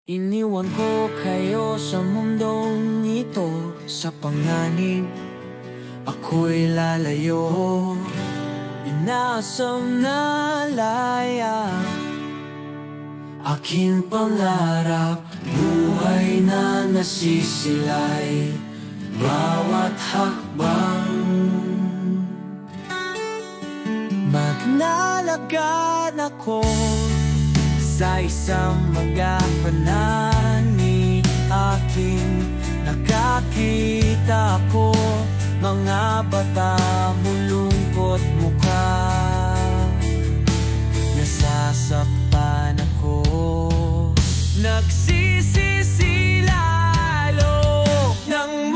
Iniwan ko kayo sa mundong ito. Sa panganib ako'y lalayo. Inasam na laya aking pangarap, buhay na nasisilay bawat hakbang. Magnalagan ako sa isang magapanani. Aking nakakita ko mga bata mulungkot mukha. Nasasaktan ako, nagsisisi lalo nang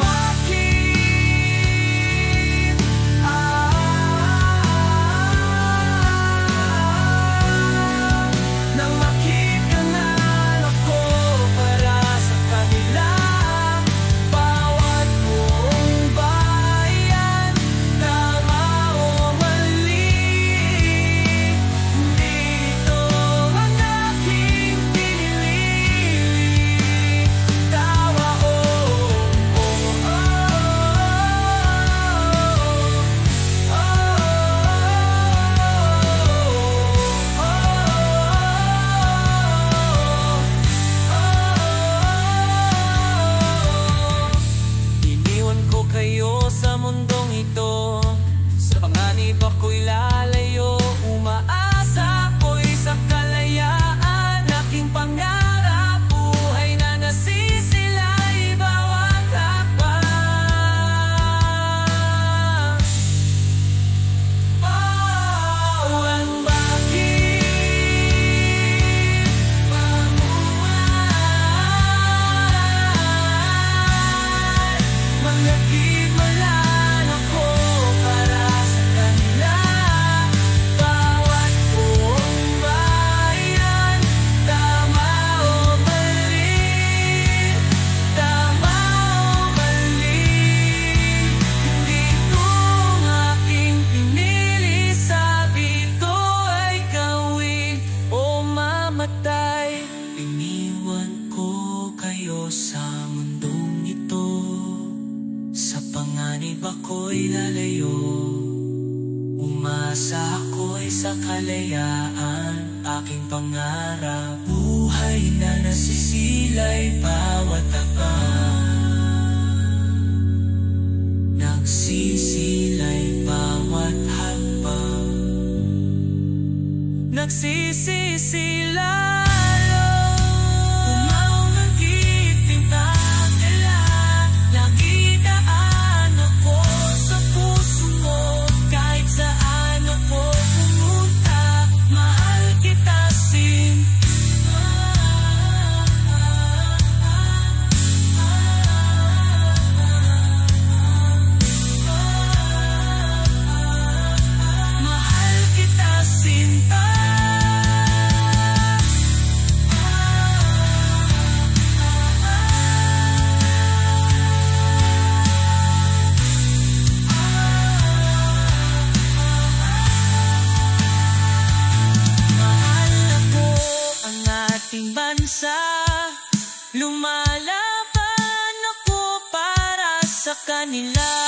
ako'y lalayo, umaasa ako'y sa kalayaan. Aking pangarap, buhay na nasisilay bawat hakbang. Ang bakit pamuhay, manakit malan ako para sa kanila. Bawat buong bayan, tama o mali, tama o mali, hindi itong aking pinili. Sabi ito ay gawin o mamatay. Iniwan ko kayo sa mundong ito. Sa panganib ako'y lalayo, umasa ako'y sa kalayaan. Aking pangarap, buhay na nasisilay bawat hakbang. Nagsisilay bawat hakbang. Nagsisisilay. Bansa, lumalaban ako para sa kanila.